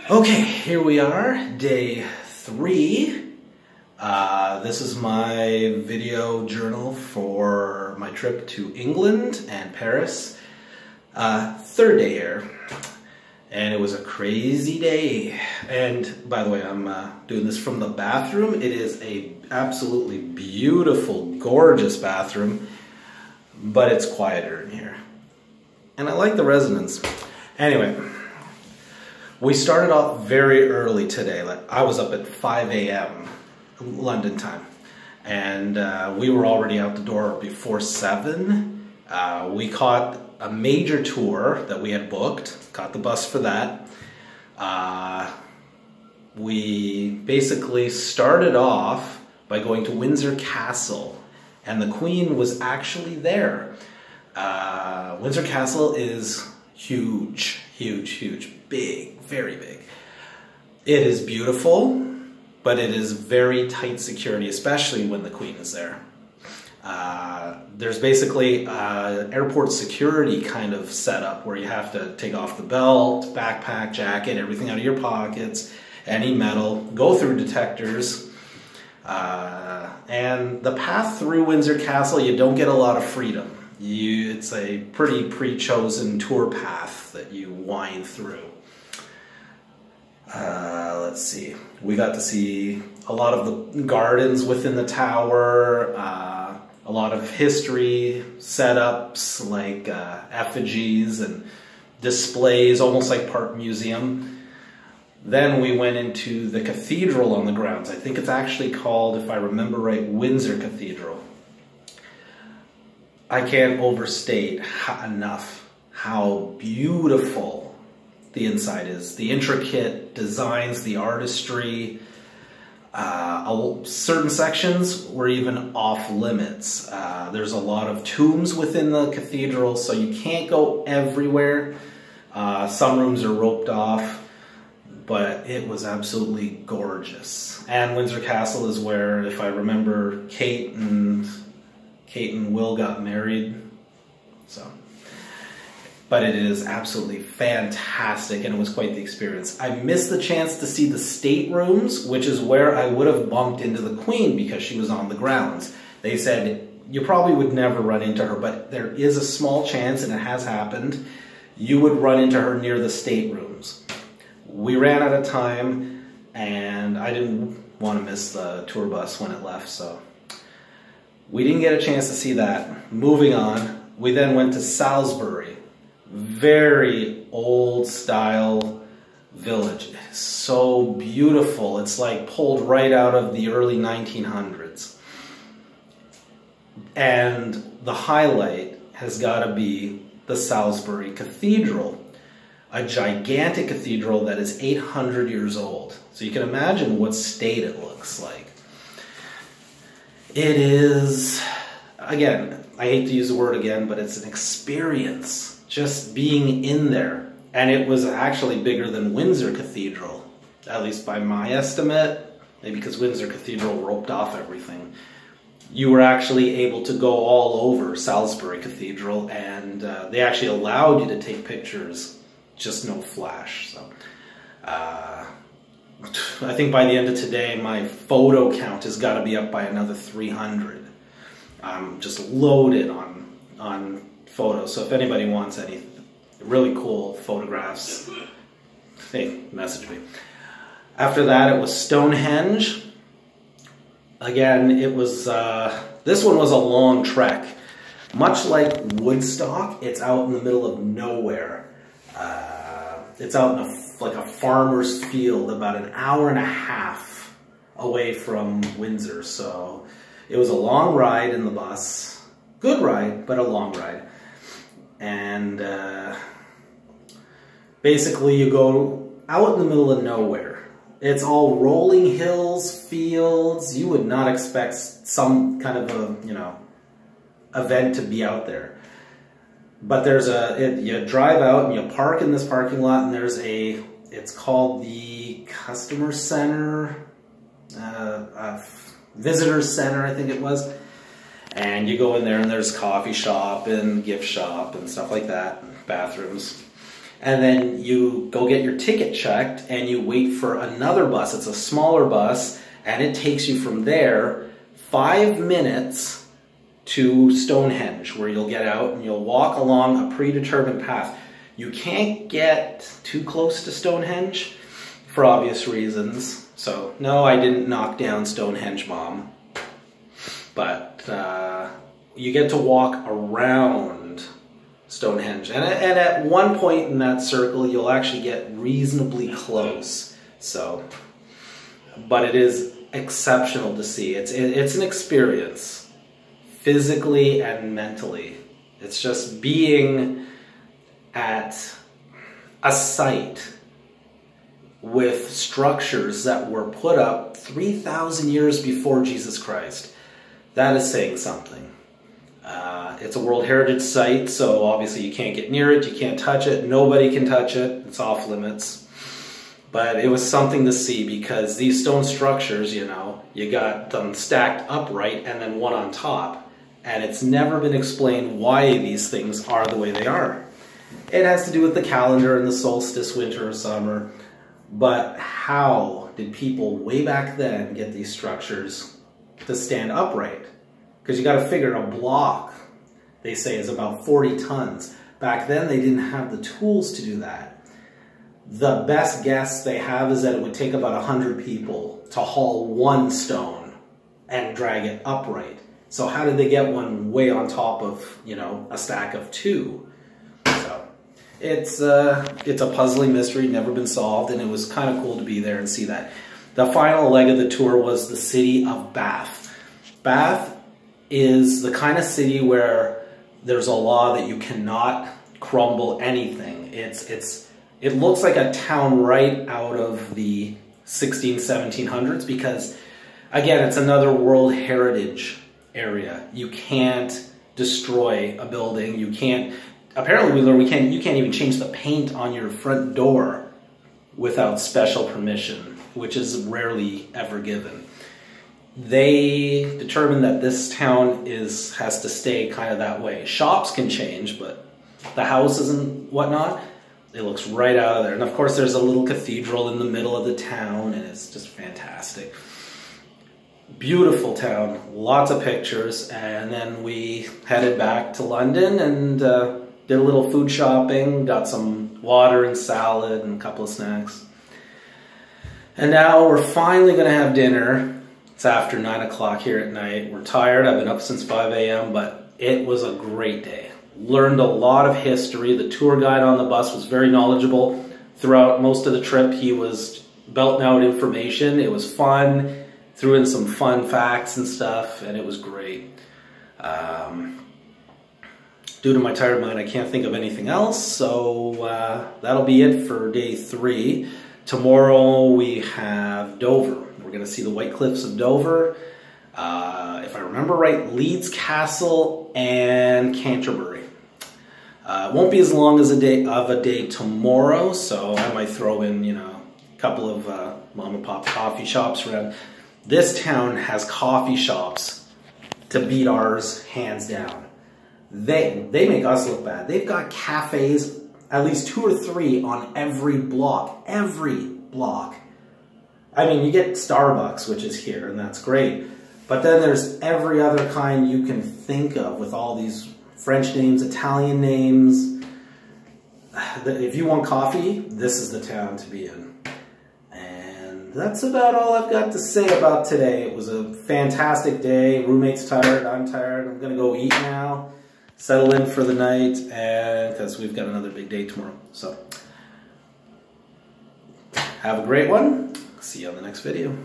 Okay, here we are, day 3. This is my video journal for my trip to England and Paris. Third day here, and it was a crazy day. And by the way, I'm doing this from the bathroom. It is a absolutely beautiful, gorgeous bathroom, but it's quieter in here. And I like the resonance. Anyway. We started off very early today. I was up at 5 a.m. London time, and we were already out the door before 7. We caught a major tour that we had booked, caught the bus for that. We basically started off by going to Windsor Castle, and the Queen was actually there. Windsor Castle is huge, huge, huge, big, very big. It is beautiful, but it is very tight security, especially when the Queen is there. There's basically airport security kind of setup where you have to take off the belt, backpack, jacket, everything out of your pockets, any metal, go through detectors. And the path through Windsor Castle, you don't get a lot of freedom. It's a pretty pre-chosen tour path that you wind through. Let's see. We got to see a lot of the gardens within the tower, a lot of history setups like effigies and displays, almost like Park Museum. Then we went into the cathedral on the grounds. I think it's actually called, if I remember right, Windsor Cathedral. I can't overstate enough how beautiful the inside is. The intricate designs, the artistry. Certain sections were even off limits. There's a lot of tombs within the cathedral, so you can't go everywhere. Some rooms are roped off, but it was absolutely gorgeous. And Windsor Castle is where, if I remember, Kate and Will got married. But it is absolutely fantastic, and it was quite the experience. I missed the chance to see the staterooms, which is where I would have bumped into the Queen because she was on the grounds. They said you probably would never run into her, but there is a small chance, and it has happened, you would run into her near the staterooms. We ran out of time, and I didn't want to miss the tour bus when it left, so we didn't get a chance to see that. Moving on, we then went to Salisbury. Very old style village. So beautiful. It's like pulled right out of the early 1900s. And the highlight has got to be the Salisbury Cathedral. A gigantic cathedral that is 800 years old. So you can imagine what state it looks like. It is, again, I hate to use the word again, but it's an experience. Just being in there. And it was actually bigger than Windsor Cathedral, at least by my estimate, maybe because Windsor Cathedral roped off everything. You were actually able to go all over Salisbury Cathedral, and they actually allowed you to take pictures, just no flash. So I think by the end of today, my photo count has got to be up by another 300. I'm just loaded on photos, so if anybody wants any really cool photographs, hey, message me. After that, it was Stonehenge. Again, it was, this one was a long trek. Much like Woodstock, it's out in the middle of nowhere. It's out in like a farmer's field, about an hour and a half away from Windsor, so it was a long ride in the bus. Good ride, but a long ride. And basically you go out in the middle of nowhere. It's all rolling hills, fields. You would not expect some kind of a, event to be out there. But there's you drive out and you park in this parking lot, and there's it's called the Customer Center, Visitor Center, I think it was. And you go in there and there's coffee shop and gift shop and stuff like that, bathrooms. And then you go get your ticket checked and you wait for another bus. It's a smaller bus and it takes you from there 5 minutes to Stonehenge, where you'll get out and you'll walk along a predetermined path. You can't get too close to Stonehenge for obvious reasons. So no, I didn't knock down Stonehenge, Mom. But you get to walk around Stonehenge. And at one point in that circle, you'll actually get reasonably close. So, but it is exceptional to see. It's an experience, physically and mentally. It's just being at a site with structures that were put up 3,000 years before Jesus Christ. That is saying something. It's a World Heritage Site, so obviously you can't get near it, you can't touch it, nobody can touch it, it's off limits. But it was something to see, because these stone structures, you know, you got them stacked upright and then one on top. And it's never been explained why these things are the way they are. It has to do with the calendar and the solstice, winter or summer. But how did people way back then get these structures to stand upright? Because you got to figure a block, they say, is about 40 tons. Back then they didn't have the tools to do that. The best guess they have is that it would take about 100 people to haul one stone and drag it upright. So how did they get one way on top of, you know, a stack of two? So it's a puzzling mystery, never been solved, and it was kind of cool to be there and see that. The final leg of the tour was the city of Bath. Bath is the kind of city where there's a law that you cannot crumble anything. It looks like a town right out of the 1700s, because again, it's another World Heritage area. You can't destroy a building. You can't, apparently we learned you can't even change the paint on your front door without special permission, which is rarely ever given. They determined that this town has to stay kind of that way. Shops can change, but the houses and whatnot, it looks right out of there. And of course there's a little cathedral in the middle of the town, and it's just fantastic. Beautiful town, lots of pictures, and then we headed back to London and did a little food shopping, got some water and salad and a couple of snacks. And now we're finally going to have dinner. It's after 9 o'clock here at night. We're tired. I've been up since 5 a.m., but it was a great day. Learned a lot of history. The tour guide on the bus was very knowledgeable. Throughout most of the trip, he was belting out information. It was fun. Threw in some fun facts and stuff, and it was great. Due to my tired mind, I can't think of anything else, so that'll be it for day 3. Tomorrow we have Dover. We're going to see the White Cliffs of Dover. If I remember right, Leeds Castle and Canterbury. It won't be as long as a day tomorrow, so I might throw in, you know, a couple of mom and pop coffee shops around. This town has coffee shops to beat ours hands down. They make us look bad. They've got cafes, at least 2 or 3 on every block. Every block. I mean, you get Starbucks, which is here, and that's great. But then there's every other kind you can think of with all these French names, Italian names. If you want coffee, this is the town to be in. And that's about all I've got to say about today. It was a fantastic day. Roommate's tired, I'm tired. I'm going to go eat now, settle in for the night, and because we've got another big day tomorrow. So, have a great one. See you on the next video.